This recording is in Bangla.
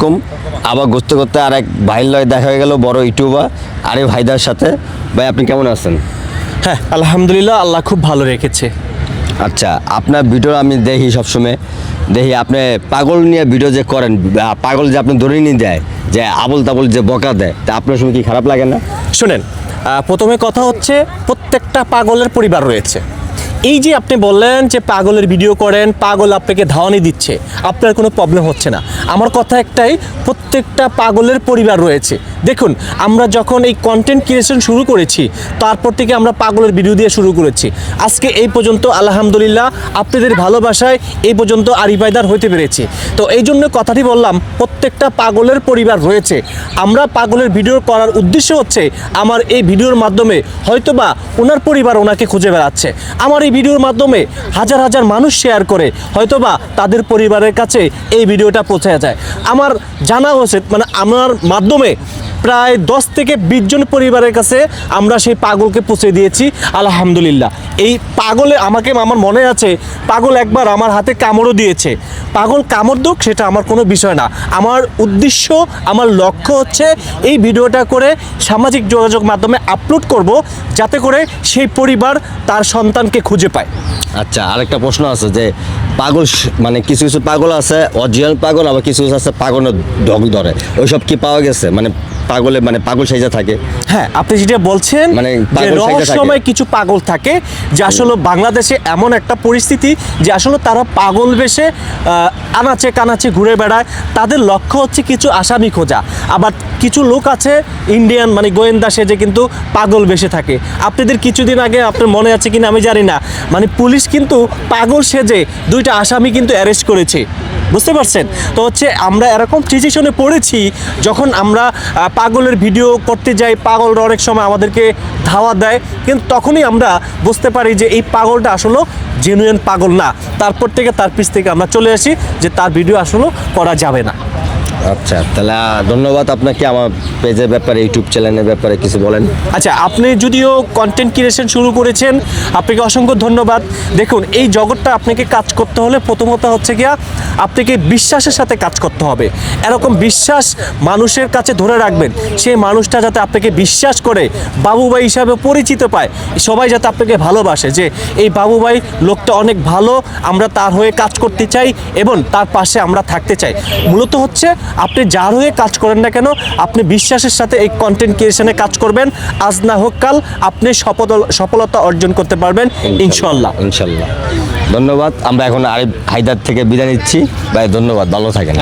কম আবার ঘুরতে ঘুরতে আর এক ভাইয়ের লয় দেখা হয়ে গেল বড় ইউটিউবার আরে ভাইদার সাথে। ভাই আপনি কেমন আছেন? হ্যাঁ আলহামদুলিল্লাহ, আল্লাহ খুব ভালো রেখেছে। আচ্ছা, আপনার ভিডিও আমি দেখি সবসময়, দেখি আপনি পাগল নিয়ে ভিডিও যে করেন, পাগল যে আপনি ধরে নিয়ে যায়, যে আবল তাবল যে বকা দেয়, তা আপনার সময় কি খারাপ লাগে না? শোনেন, প্রথমে কথা হচ্ছে প্রত্যেকটা পাগলের পরিবার রয়েছে। এই যে আপনি বললেন যে পাগলের ভিডিও করেন, পাগল আপনাকে ধাওয়ানি দিচ্ছে, আপনার কোনো প্রবলেম হচ্ছে না। আমার কথা একটাই, প্রত্যেকটা পাগলের পরিবার রয়েছে। দেখুন, আমরা যখন এই কন্টেন্ট ক্রিয়েশন শুরু করেছি, তারপর থেকে আমরা পাগলের ভিডিও দিয়ে শুরু করেছি। আজকে এই পর্যন্ত আলহামদুলিল্লাহ আপনাদের ভালোবাসায় এই পর্যন্ত আরিফায়দার হইতে পেরেছি। তো এই জন্য কথাটি বললাম, প্রত্যেকটা পাগলের পরিবার রয়েছে। আমরা পাগলের ভিডিও করার উদ্দেশ্য হচ্ছে, আমার এই ভিডিওর মাধ্যমে হয়তোবা ওনার পরিবার ওনাকে খুঁজে বেড়াচ্ছে, আমার এই ভিডিওর মাধ্যমে হাজার হাজার মানুষ শেয়ার করে হয়তোবা তাদের পরিবারের কাছে এই ভিডিওটা পৌঁছে যায়। আমার জানা হয়েছে, মানে আমার মাধ্যমে প্রায় 10 থেকে 20 জন পরিবারের কাছে আমরা সেই পাগলকে পৌঁছে দিয়েছি আলহামদুলিল্লাহ। এই পাগলে আমার মনে আছে, পাগল একবার আমার হাতে কামড়ও দিয়েছে। পাগল কামড় দুক, সেটা আমার কোনো বিষয় না। আমার উদ্দেশ্য, আমার লক্ষ্য হচ্ছে এই ভিডিওটা করে সামাজিক যোগাযোগ মাধ্যমে আপলোড করব, যাতে করে সেই পরিবার তার সন্তানকে খুঁজে পায়। আচ্ছা, আরেকটা প্রশ্ন আছে যে পাগল মানে কিছু কিছু পাগল আছে অরিজিনাল পাগল, আবার কিছু কিছু আছে পাগলের ঢং ধরে, ওইসব কি পাওয়া গেছে? মানে পাগলে মানে পাগল সাইজা থাকে। হ্যাঁ, আপনি যেটা বলছেন, মানে যে পাগল সাইজা থাকে। রহস্যময় কিছু পাগল থাকে, যে আসলে বাংলাদেশে এমন একটা পরিস্থিতি যে আসলে তারা পাগল বেশে আনাচে কানাচে ঘুরে বেড়ায়। তাদের লক্ষ্য হচ্ছে কিছু আসামি খোঁজা। আবার কিছু লোক আছে ইন্ডিয়ান, মানে গোয়েন্দা সেজে কিন্তু পাগল বেশে থাকে। আপনাদের কিছুদিন আগে, আপনার মনে আছে কিনা আমি জানি না, মানে পুলিশ কিন্তু পাগল সেজে 2টা আসামি কিন্তু অ্যারেস্ট করেছে, বুঝতে পারছেন? তো হচ্ছে আমরা এরকম সিচুয়েশনে পড়েছি, যখন আমরা পাগলের ভিডিও করতে যাই, পাগলরা অনেক সময় আমাদেরকে ধাওয়া দেয়, কিন্তু তখনই আমরা বুঝতে পারি যে এই পাগলটা আসলে জেনুইন পাগল না। তারপর থেকে তার পিছ থেকে আমরা চলে আসি যে তার ভিডিও আসলে করা যাবে না। আচ্ছা, তাহলে ধন্যবাদ আপনাকে। আমার পেজের ব্যাপারে, ইউটিউব চ্যানেলের ব্যাপারে কিছু বলেন। আচ্ছা, আপনি যদিও কন্টেন্ট ক্রিয়েশন শুরু করেছেন, আপনাকে অসংখ্য ধন্যবাদ। দেখুন, এই জগৎটা আপনাকে কাজ করতে হলে প্রথমত হচ্ছে গিয়া আপনাকে বিশ্বাসের সাথে কাজ করতে হবে। এরকম বিশ্বাস মানুষের কাছে ধরে রাখবেন, সেই মানুষটা যাতে আপনাকে বিশ্বাস করে, বাবু ভাই হিসাবে পরিচিত পায়, সবাই যাতে আপনাকে ভালোবাসে, যে এই বাবু ভাই লোকটা অনেক ভালো, আমরা তার হয়ে কাজ করতে চাই এবং তার পাশে আমরা থাকতে চাই। মূলত হচ্ছে আপনি যার হয়ে কাজ করেন না কেন, আপনি বিশ্বাসের সাথে এই কন্টেন্ট ক্রিয়েশনে কাজ করবেন, আজ না হোক কাল আপনি সফলতা অর্জন করতে পারবেন ইনশাল্লাহ। ইনশাল্লাহ, ধন্যবাদ। আমরা এখন আরিফ হায়দার থেকে বিদায় নিচ্ছি। ভাই ধন্যবাদ, ভালো থাকেন।